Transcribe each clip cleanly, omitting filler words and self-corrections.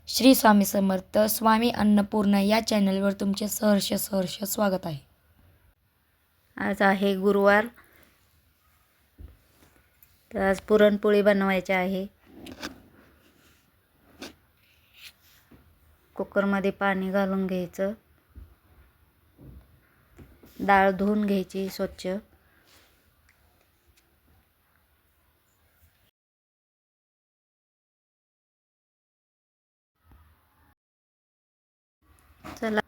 श्री स्वामी समर्थ. स्वामी अन्नपूर्णा या चॅनलवर तुमचे सहर्ष स्वागत आहे. आज आहे गुरुवार, तर आज पुरणपोळी बनवायची आहे. कुकरमध्ये पाणी घालून घ्यायचं. डाळ धुवून घ्यायची स्वच्छ. चला,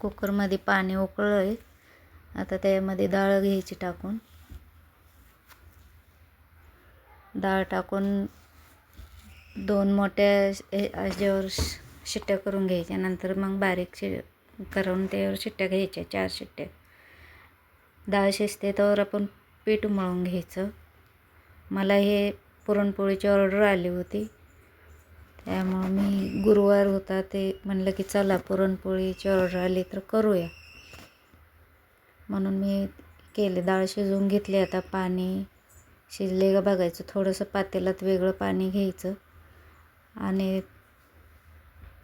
कुकरमध्ये पाणी उकळलंय. आता त्यामध्ये डाळ घ्यायची टाकून. डाळ टाकून 2 मोठ्या ह्याच्यावर शिट्ट्या करून घ्यायच्या. नंतर मग बारीक करून त्यावर शिट्ट्या घ्यायच्या, 4 शिट्ट्या. डाळ शिजते तर आपण पीठ मळून घ्यायचं. मला हे पुरणपोळीची ऑर्डर आली होती, त्यामुळं मी गुरुवार होता ते म्हणलं की चला पुरणपोळीची ऑर्डर आली तर करूया, म्हणून मी केले. डाळ शिजवून घेतली. आता पाणी शिजले का बघायचं. थोडंसं पातेल्यात वेगळं पाणी घ्यायचं आणि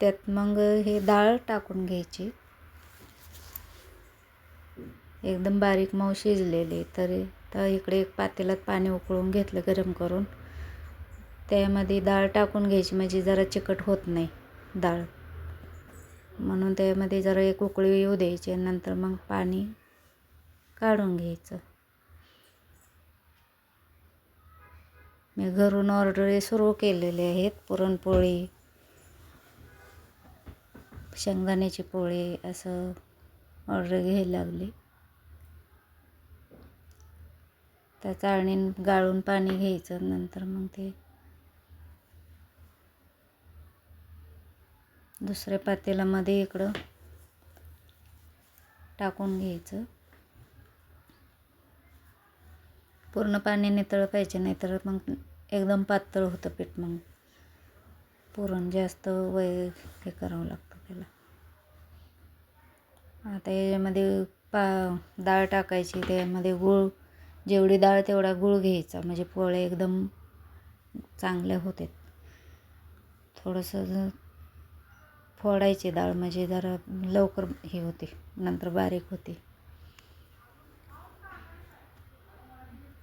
त्यात मग हे डाळ टाकून घ्यायची. एकदम बारीक मऊ शिजलेले. तर इकडे एक पातेल्यात पाणी उकळून घेतलं गरम करून. त्यामध्ये डाळ टाकून घ्यायची, म्हणजे जरा चिकट होत नाही डाळ, म्हणून त्यामध्ये जरा एक उकळी येऊ द्यायची. नंतर मग पाणी काढून घ्यायचं. मी घरून ऑर्डर सुरू केलेले आहेत. पुरणपोळी, शेंगदाण्याची पोळी असं ऑर्डर घ्यायला लागली. त्या चाळणीन गाळून पाणी घ्यायचं. नंतर मग ते दुसऱ्या पातेल्यामध्ये इकडं टाकून घ्यायचं. पूर्ण पाणी नितळ पाहिजे, नाहीतर मग एकदम पातळ होतं पीठ. मग पुरण जास्त हे करावं लागतं त्याला. आता याच्यामध्ये डाळ टाकायची. त्यामध्ये गूळ, जेवढी डाळ तेवढा गूळ घ्यायचा, म्हणजे पोळ्या एकदम चांगल्या होतात. थोडंसं फोडायची डाळ, म्हणजे जरा लवकर हे होते, नंतर बारीक होते.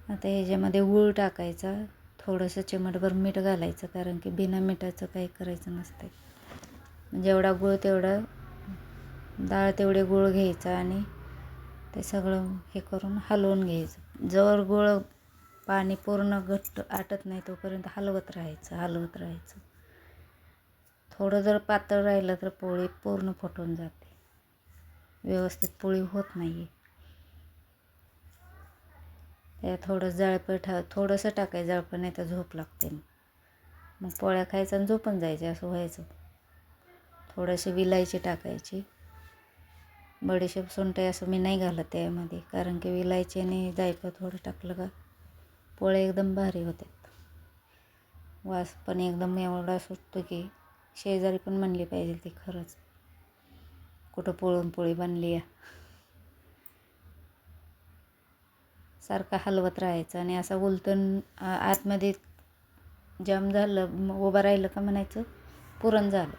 आता ह्याच्यामध्ये गूळ टाकायचा. थोडंसं चिमटभर मीठ घालायचं, कारण की बिना मिठाचं काही करायचं नसतं. जेवढा गूळ तेवढा डाळ, तेवढे गूळ घ्यायचा आणि ते सगळं हे करून हलवून घ्यायचं. जवळ गूळ पाणी पूर्ण घट्ट आटत नाही तोपर्यंत हलवत राहायचं. थोडं जर पातळ राहिलं तर पोळी पूर्ण फुटून जाते, व्यवस्थित पोळी होत नाही. त्या थोडंसं टाकायचं जाळपण, नाही तर झोप लागते. मग पोळ्या खायचं आणि झोपून जायचे, असं व्हायचं. थोडीशी विलायची टाकायची. बडीशेप, सुंठाई असं मी नाही घालत त्यामध्ये, कारण की विलायची आणि जायफळ थोडं टाकलं का पोळ्या एकदम भारी होतात. वास पण एकदम एवढा सुटतो की शेजारी पण म्हणली पाहिजे ती खरंच कुठं पुरणपोळी बनली आहे. सारखं हलवत राहायचं आणि असं उलटून आतमध्ये जाम झालं, उभं राहिलं का म्हणायचं पुरण झालं.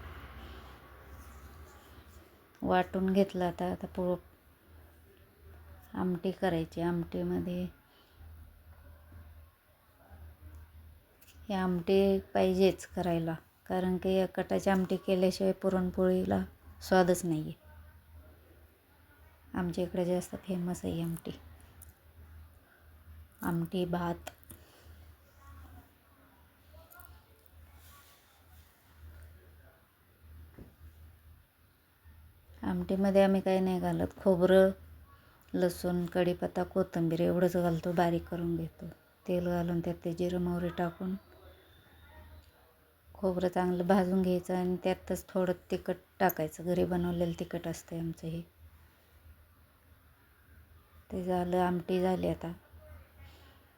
वाटून घेतलं. आता आमटी करायची. आमटीमध्ये ही आमटी पाहिजेच करायला, कारण की कटाची आमटी केल्याशिवाय पुरणपोळीला स्वादच नाही आहे. आमच्या इकडे जास्त फेमस आहे आमटी भात. आमटीमध्ये आम्ही काही नाही घालत. खोबरं, लसूण, कढीपत्ता, कोथिंबीर एवढंच घालतो. बारीक करून घेतो. तेल घालून त्यात ते जिरं मोहरी टाकून खोबरं चांगलं भाजून घ्यायचं आणि त्यातच थोडं तिखट टाकायचं. घरी बनवलेलं तिखट असतं आमचं हे. ते झालं, आमटी झाली. आता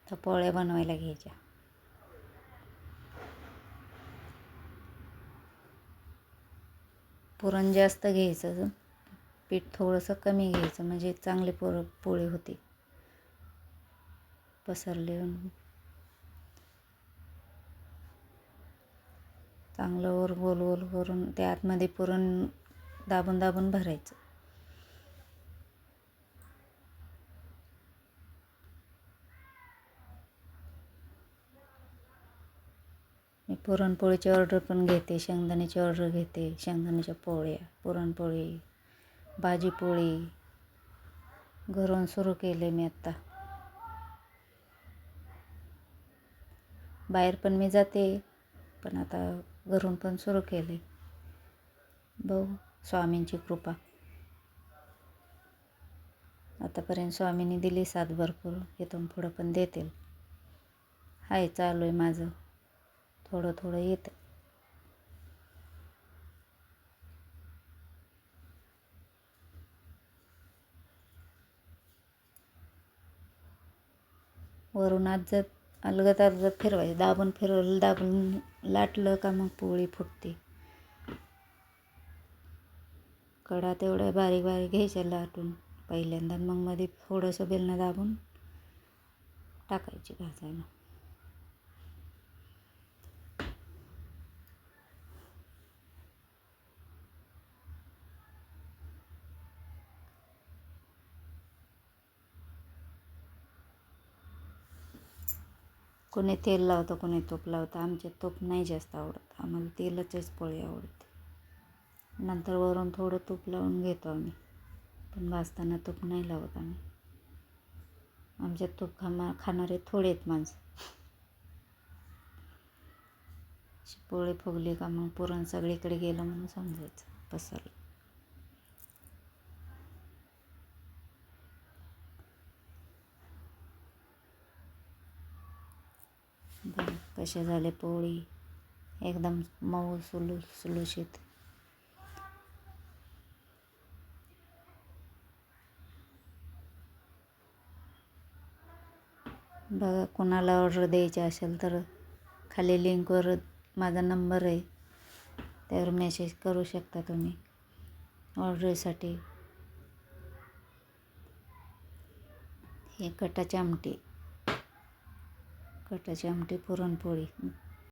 तर पोळ्या बनवायला घ्यायच्या. पुरण जास्त घ्यायचं, पीठ थोडंसं कमी घ्यायचं, म्हणजे चांगली पोळी होती पसरली. चांगलं वर गोल गोल करून ते आतमध्ये पुरण दाबून दाबून भरायचं. मी पुरणपोळीची ऑर्डर पण घेते, शेंगदाण्याची ऑर्डर घेते, शेंगदाण्याच्या पोळ्या, पुरणपोळी, भाजीपोळी घरून सुरू केले मी आत्ता. बाहेर पण मी जाते, पण आता घरून पण सुरू केले. बघू स्वामींची कृपा. आतापर्यंत स्वामींनी दिली साथ भरपूर, इथून पुढं पण देतील. हाय चालू आहे माझं, थोडं थोडं येतं. वरून अलगत अलगत फिरवायचं, दाबून फिरवलं, दाबून लाटलं का मग पोळी फुटते. कडा तेवढ्या बारीक बारीक घ्यायच्या लाटून पहिल्यांदा, मग मध्ये थोडंसं बेलनं दाबून टाकायची भाजायला. कोणी तेल लावतं, कोणी तूप लावतं. आमच्यात तूप नाही जास्त आवडत, आम्हाला तेलाचीच पोळी आवडते. नंतर वरून थोडं तूप लावून घेतो आम्ही, पण भाजताना तूप नाही लावत आम्ही. आमच्यात तूप खाणारे थोडे आहेत माणसं. पोळी फुगली का मग पुरण सगळीकडे गेलं म्हणून समजायचं पसरलं. बघ कसे झाले पोळी, एकदम मऊ सुलुशीत. बघा, कोणाला ऑर्डर द्यायची असेल तर खाली लिंकवर माझा नंबर आहे, त्यावर मेसेज करू शकता तुम्ही ऑर्डरसाठी. हे कटाची आमटी पुरणपोळी